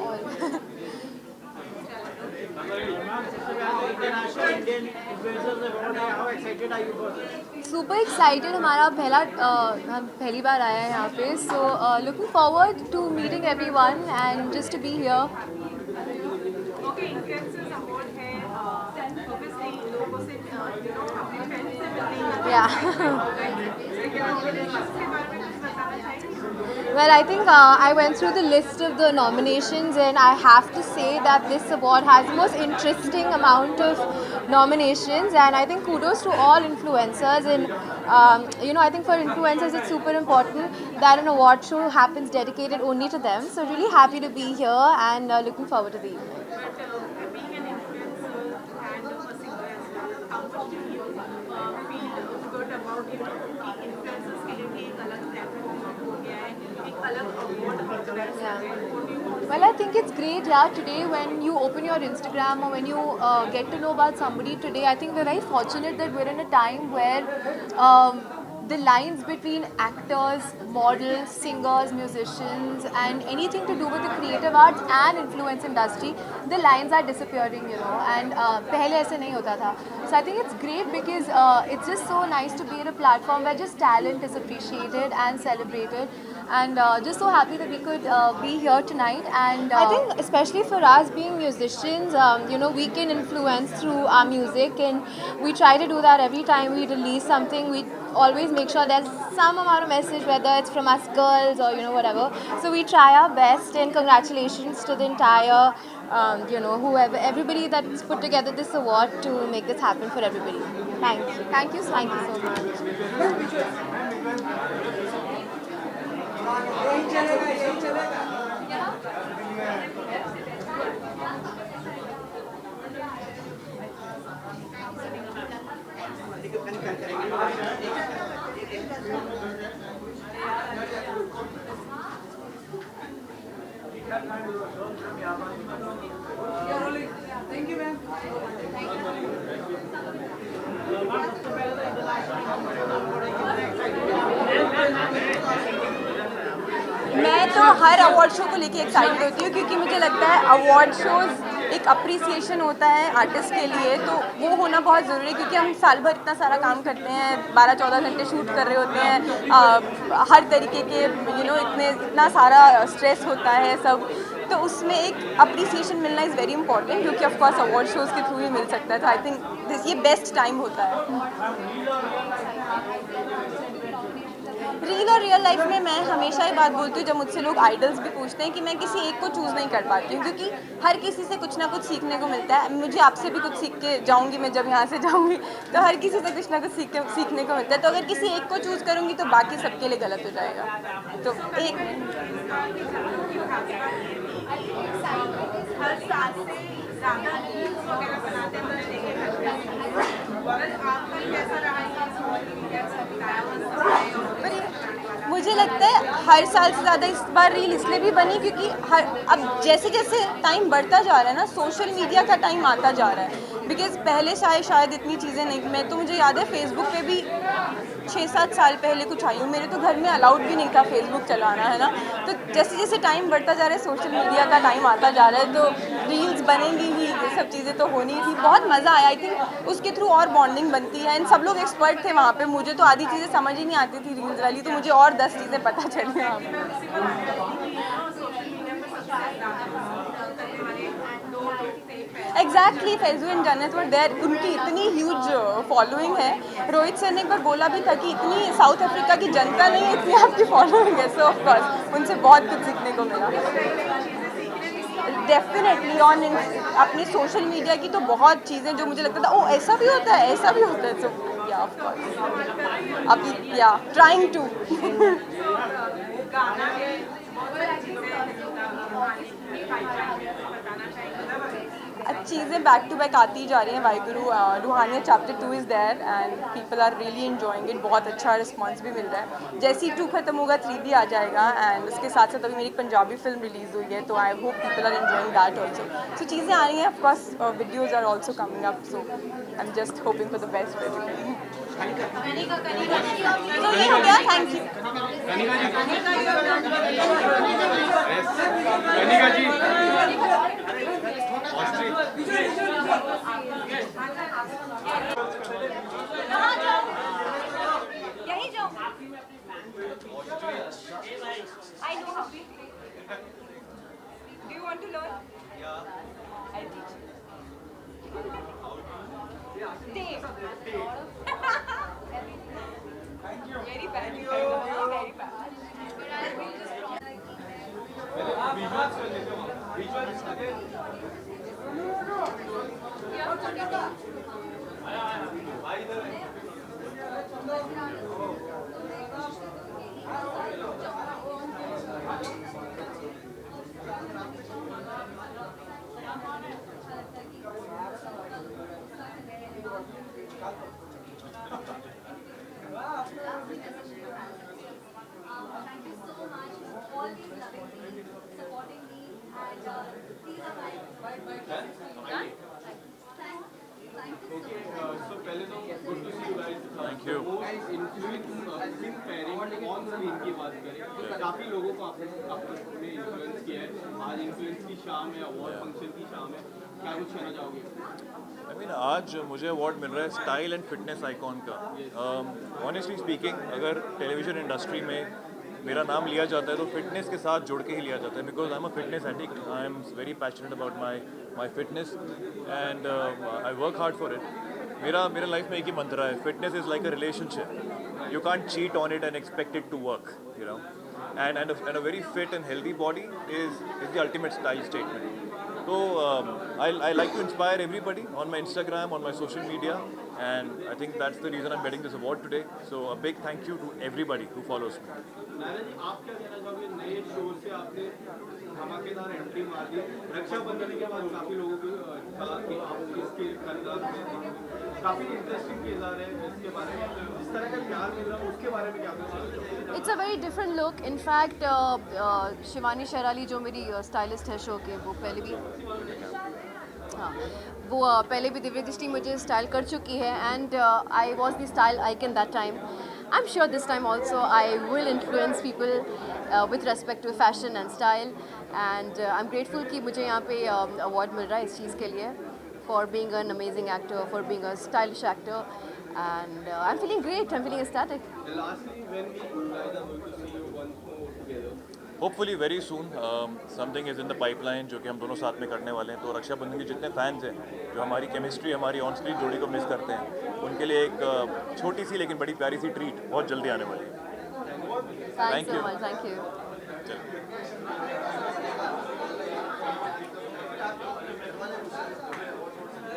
और super excited, हमारा हम पहली बार आया है यहाँ पे, so looking forward to meeting everyone and just to be here. Okay, influencers award है, ऑब्वियसली लोगों से अपने फ्रेंड्स से मिलते हैं। या इसके बारे में कुछ बताना चाहेंगे? Well, I think I went through the list of the nominations, and I have to say that this award has the most interesting amount of nominations. And I think kudos to all influencers. And I think for influencers, it's super important that an award show happens dedicated only to them. So really happy to be here and looking forward to the evening. But being an influencer and a singer as well, how much do you feel good about कि influencers के लिए भी एक अलग platform हो गया है, एक अलग award organize कर रहे हैं? What do you want to Well, I think it's great, yeah. Today, when you open your Instagram or when you get to know about somebody today, I think we're very fortunate that we're in a time where the lines between actors, models, singers, musicians, and anything to do with the creative arts and influence industry, the lines are disappearing, and पहले ऐसे नहीं होता था. So I think it's great because it's just so nice to be at a platform where just talent is appreciated and celebrated. And just so happy that we could be here tonight. And I think especially for us being musicians, we can influence through our music, and we try to do that every time we release something. We always make sure there's some amount of message, whether it's from us girls or whatever. So we try our best, and congratulations to the entire whoever, everybody that's put together this award to make this happen for everybody. Thank you so much. मैं तो हर award show को लेके excited होती हूँ क्योंकि मुझे लगता है अवार्ड शोज़ एक अप्रिसिएशन होता है आर्टिस्ट के लिए, तो वो होना बहुत ज़रूरी है क्योंकि हम साल भर इतना सारा काम करते हैं, 12-14 घंटे शूट कर रहे होते हैं, हर तरीके के इतना सारा स्ट्रेस होता है सब, तो उसमें एक अप्रिसिएशन मिलना इज़ वेरी इंपॉर्टेंट, जो कि ऑफकोर्स अवार्ड शोज़ के थ्रू ही मिल सकता है. तो आई थिंक ये बेस्ट टाइम होता है. रील और रियल लाइफ में मैं हमेशा ही बात बोलती हूँ, जब मुझसे लोग आइडल्स भी पूछते हैं, कि मैं किसी एक को चूज़ नहीं कर पाती हूँ क्योंकि हर किसी से कुछ ना कुछ सीखने को मिलता है. मुझे आपसे भी कुछ सीख के जाऊँगी, मैं जब यहाँ से जाऊँगी तो हर किसी से कुछ ना कुछ सीखने को मिलता है. तो अगर किसी एक को चूज़ करूँगी तो बाकी सबके लिए गलत हो जाएगा. तो एक हर साल से ज़्यादा रील्स वगैरह बनाते हैं मैंने देखे घर पे, आपका कैसा रहा है सोशल मीडिया से बताया हुआ? मुझे लगता है हर साल से ज़्यादा इस बार रील इसलिए भी बनी क्योंकि अब जैसे जैसे टाइम बढ़ता जा रहा है ना, सोशल मीडिया का टाइम आता जा रहा है. बिकॉज़ पहले शायद इतनी चीज़ें नहीं, मैं तो मुझे याद है फेसबुक पे भी 6-7 साल पहले कुछ आई हूँ, मेरे तो घर में अलाउड भी नहीं था फेसबुक चलाना, है ना. तो जैसे जैसे टाइम बढ़ता जा रहा है, सोशल मीडिया का टाइम आता जा रहा है, तो रील्स बनेंगी ही, ये सब चीज़ें तो होनी थी. बहुत मज़ा आया. आई थिंक उसके थ्रू और बॉन्डिंग बनती है, एंड सब लोग एक्सपर्ट थे वहाँ पे. मुझे तो आधी चीज़ें समझ ही नहीं आती थी रील्स वाली, तो मुझे और 10 चीज़ें पता चली वहाँ पे. एग्जैक्टली, फैजू एंड जन्नत वर देयर. उनकी इतनी ह्यूज फॉलोइंग है. रोहित सर ने एक बार बोला भी था कि इतनी साउथ अफ्रीका की जनता नहीं है, इतनी आपकी फॉलोइंग है. सो ऑफकोर्स उनसे बहुत कुछ सीखने को मिला. डेफिनेटली ऑन अपनी सोशल मीडिया की तो बहुत चीज़ें जो मुझे लगता था ओ ऐसा भी होता है, ऐसा भी होता है. सो या ऑफकोर्स अभी या ट्राइंग टू. गाना है, बहुत सारी चीज़ें बताना चाहिए. चीज़ें बैक टू बैक आती जा रही हैं. वाहिगुरु रूहानिया chapter 2 is there and people are really enjoying it. बहुत अच्छा रिस्पांस भी मिल रहा है. जैसे ही 2 खत्म होगा 3 भी आ जाएगा. एंड उसके साथ साथ अभी मेरी पंजाबी फिल्म रिलीज़ हुई है, तो I hope people are enjoying that also. So चीज़ें आ रही हैं. Of course videos are also coming up, so I am just hoping for the best for everything. तो ये हो गया. Thank you. Kanika ji Thank you so much for always loving me, supporting me, and these are my words for you. Done? Thank you so much. So पहले तो good to see you guys. Thank you. Most influence film pairing on screen की बात करें तो काफी लोगों को आपने influence किया है. आज influence की शाम है, award function की शाम है. क्या कुछ कहना चाहोगे? I mean, आज मुझे अवार्ड मिल रहा है स्टाइल एंड फिटनेस आइकॉन का. ऑनेस्टली स्पीकिंग, अगर टेलीविजन इंडस्ट्री में मेरा नाम लिया जाता है तो फिटनेस के साथ जोड़ के ही लिया जाता है, because I am a fitness addict. I am very passionate about my fitness and I work hard for it. मेरा लाइफ में एक ही मंत्र है, fitness is like a relationship. You can't cheat on it and expect it to work, you know. And a very fit and healthy body is the ultimate style statement. So I like to inspire everybody on my Instagram, on my social media, and I think that's the reason I'm getting this award today. So a big thank you to everybody who follows me. Naira ji, आप क्या कहना चाहोगे? नए show से आपने धमाकेदार entry मार दी. रक्षाबंधन के बाद काफी लोगों को कहा कि आप इसके किरदार में काफी इंटरेस्टिंग किरदार है. इसके बारे में जिस तरह का प्यार मिल रहा है उसके बारे में क्या कहना चाहोगे? It's a very different look. In fact Shivani Sherali जो मेरी स्टाइलिस्ट है शो के, वो पहले भी पहले भी दिव्य दृष्टि मुझे स्टाइल कर चुकी है, and I was the style icon that time. I am sure this time also I will influence people with respect to fashion and style, and I am grateful कि मुझे यहाँ पे अवार्ड मिल रहा है इस चीज़ के लिए, for being an amazing actor, for being a stylish actor, and I'm feeling great. I'm feeling ecstatic. Lastly, when we guys are going to see you once more together? Hopefully very soon. Something is in the pipeline जो कि हम दोनों साथ में करने वाले हैं. तो रक्षाबंधन के जितने फैंस हैं जो हमारी केमिस्ट्री, हमारी ऑन स्क्रीन जोड़ी को मिस करते हैं, उनके लिए एक छोटी सी लेकिन बड़ी प्यारी सी ट्रीट बहुत जल्दी आने वाली है. Thanks so much. Thank you.